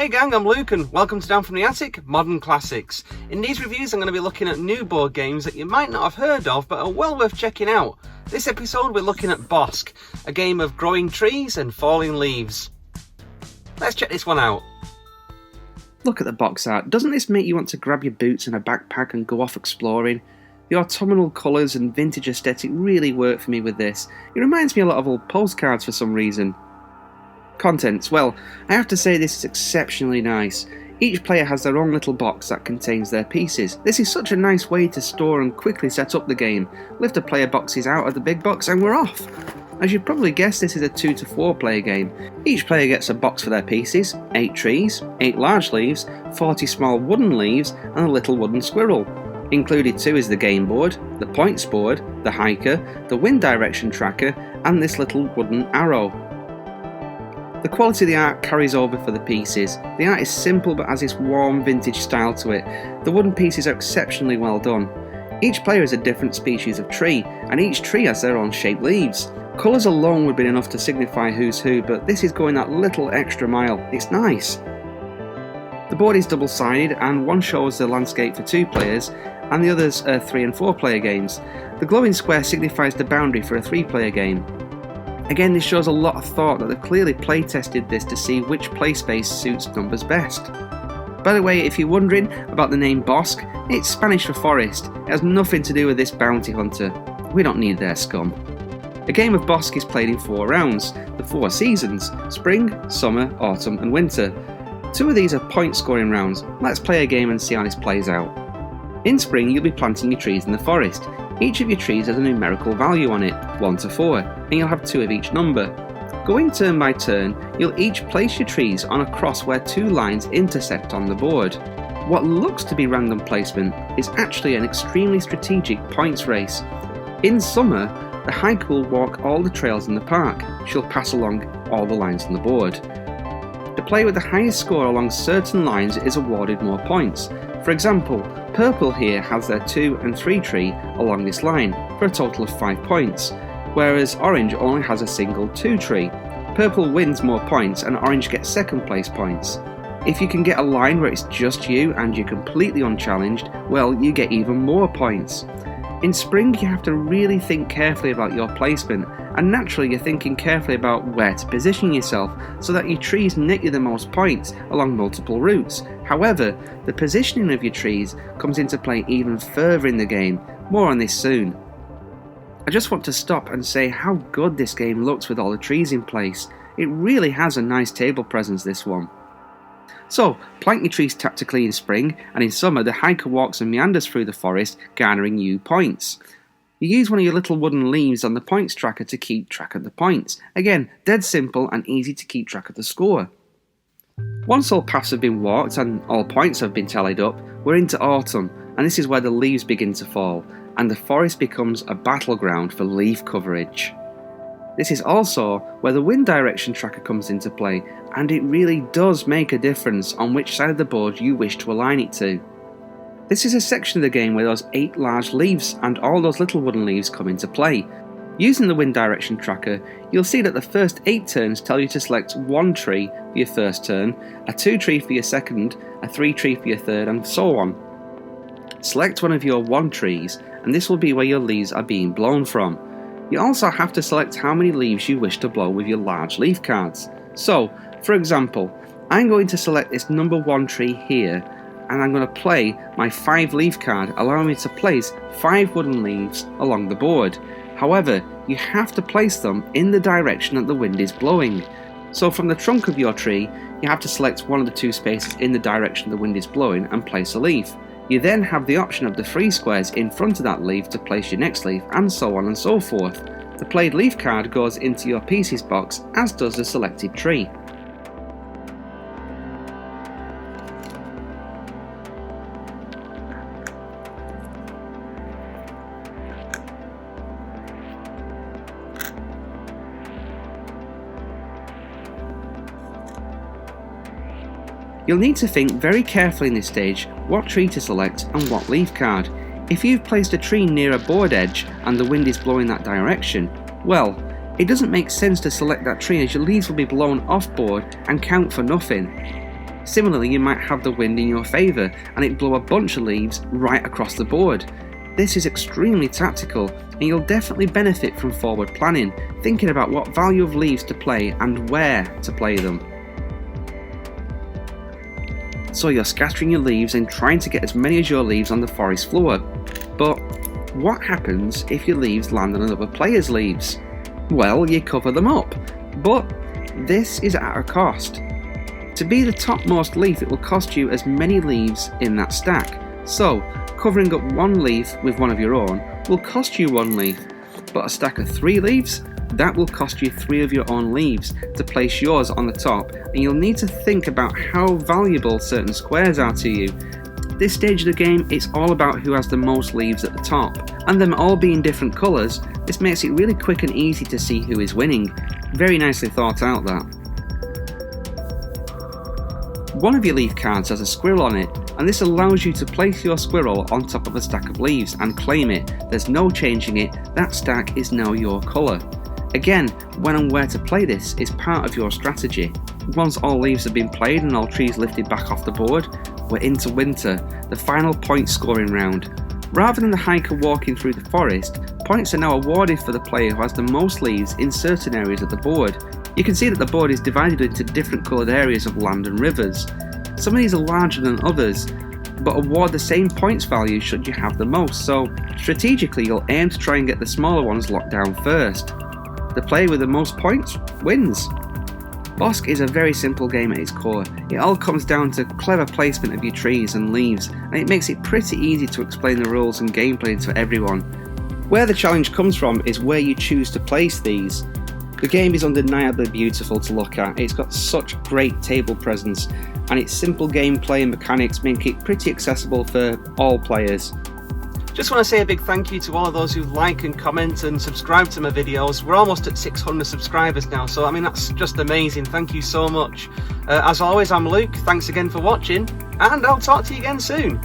Hey gang, I'm Luke and welcome to Down from the Attic, Modern Classics. In these reviews I'm going to be looking at new board games that you might not have heard of but are well worth checking out. This episode we're looking at Bosque, a game of growing trees and falling leaves. Let's check this one out. Look at the box art. Doesn't this make you want to grab your boots and a backpack and go off exploring? The autumnal colours and vintage aesthetic really work for me with this. It reminds me a lot of old postcards for some reason. Contents. Well, I have to say this is exceptionally nice. Each player has their own little box that contains their pieces. This is such a nice way to store and quickly set up the game. Lift the player boxes out of the big box and we're off! As you'd probably guess, this is a 2 to 4 player game. Each player gets a box for their pieces, 8 trees, 8 large leaves, 40 small wooden leaves and a little wooden squirrel. Included too is the game board, the points board, the hiker, the wind direction tracker and this little wooden arrow. The quality of the art carries over for the pieces. The art is simple but has this warm vintage style to it. The wooden pieces are exceptionally well done. Each player is a different species of tree, and each tree has their own shaped leaves. Colours alone would be enough to signify who's who, but this is going that little extra mile. It's nice. The board is double-sided, and one shows the landscape for 2 players, and the others are 3 and 4 player games. The glowing square signifies the boundary for a 3-player game. Again, this shows a lot of thought that they've clearly play-tested this to see which play space suits numbers best. By the way, if you're wondering about the name Bosque, it's Spanish for forest. It has nothing to do with this bounty hunter. We don't need their scum. A game of Bosque is played in 4 rounds, the 4 seasons: spring, summer, autumn and winter. 2 of these are point scoring rounds. Let's play a game and see how this plays out. In spring, you'll be planting your trees in the forest. Each of your trees has a numerical value on it, 1 to 4, and you'll have 2 of each number. Going turn by turn, you'll each place your trees on a cross where 2 lines intersect on the board. What looks to be random placement is actually an extremely strategic points race. In summer, the hiker will walk all the trails in the park. She'll pass along all the lines on the board. The player with the highest score along certain lines is awarded more points. For example, purple here has their 2 and 3 tree along this line for a total of 5 points, whereas orange only has a single 2 tree. Purple wins more points and orange gets second place points. If you can get a line where it's just you and you're completely unchallenged, well, you get even more points. In spring, you have to really think carefully about your placement, and naturally you're thinking carefully about where to position yourself so that your trees net you the most points along multiple routes. However, the positioning of your trees comes into play even further in the game. More on this soon. I just want to stop and say how good this game looks with all the trees in place. It really has a nice table presence, this one. So, plant your trees tactically in spring, and in summer the hiker walks and meanders through the forest, garnering you points. You use one of your little wooden leaves on the points tracker to keep track of the points. Again, dead simple and easy to keep track of the score. Once all paths have been walked and all points have been tallied up, we're into autumn, and this is where the leaves begin to fall, and the forest becomes a battleground for leaf coverage. This is also where the wind direction tracker comes into play, and it really does make a difference on which side of the board you wish to align it to. This is a section of the game where those 8 large leaves and all those little wooden leaves come into play. Using the wind direction tracker, you'll see that the first 8 turns tell you to select 1 tree for your first turn, a 2 tree for your second, a 3 tree for your third, and so on. Select one of your 1 trees, and this will be where your leaves are being blown from. You also have to select how many leaves you wish to blow with your large leaf cards. So, for example, I'm going to select this number 1 tree here, and I'm going to play my 5 leaf card, allowing me to place 5 wooden leaves along the board. However, you have to place them in the direction that the wind is blowing. So from the trunk of your tree, you have to select one of the 2 spaces in the direction the wind is blowing and place a leaf. You then have the option of the 3 squares in front of that leaf to place your next leaf, and so on and so forth. The played leaf card goes into your pieces box, as does the selected tree. You'll need to think very carefully in this stage what tree to select and what leaf card. If you've placed a tree near a board edge and the wind is blowing that direction, well, it doesn't make sense to select that tree as your leaves will be blown off board and count for nothing. Similarly, you might have the wind in your favour and it blow a bunch of leaves right across the board. This is extremely tactical, and you'll definitely benefit from forward planning, thinking about what value of leaves to play and where to play them. So you're scattering your leaves and trying to get as many as your leaves on the forest floor. But what happens if your leaves land on another player's leaves? Well, you cover them up, but this is at a cost. To be the topmost leaf, it will cost you as many leaves in that stack. So, covering up one leaf with one of your own will cost you one leaf, but a stack of 3 leaves, that will cost you 3 of your own leaves to place yours on the top, and you'll need to think about how valuable certain squares are to you. This stage of the game, it's all about who has the most leaves at the top, and them all being different colours, this makes it really quick and easy to see who is winning. Very nicely thought out, that. One of your leaf cards has a squirrel on it, and this allows you to place your squirrel on top of a stack of leaves and claim it. There's no changing it, that stack is now your colour. Again, when and where to play this is part of your strategy. Once all leaves have been played and all trees lifted back off the board, we're into winter, the final point scoring round. Rather than the hiker walking through the forest, points are now awarded for the player who has the most leaves in certain areas of the board. You can see that the board is divided into different coloured areas of land and rivers. Some of these are larger than others, but award the same points value should you have the most, so strategically you'll aim to try and get the smaller ones locked down first. The player with the most points wins. Bosque is a very simple game at its core. It all comes down to clever placement of your trees and leaves, and it makes it pretty easy to explain the rules and gameplay to everyone. Where the challenge comes from is where you choose to place these. The game is undeniably beautiful to look at, it's got such great table presence, and its simple gameplay and mechanics make it pretty accessible for all players. Just want to say a big thank you to all of those who like and comment and subscribe to my videos. We're almost at 600 subscribers now, so I mean that's just amazing. Thank you so much. As always, I'm Luke, thanks again for watching, and I'll talk to you again soon.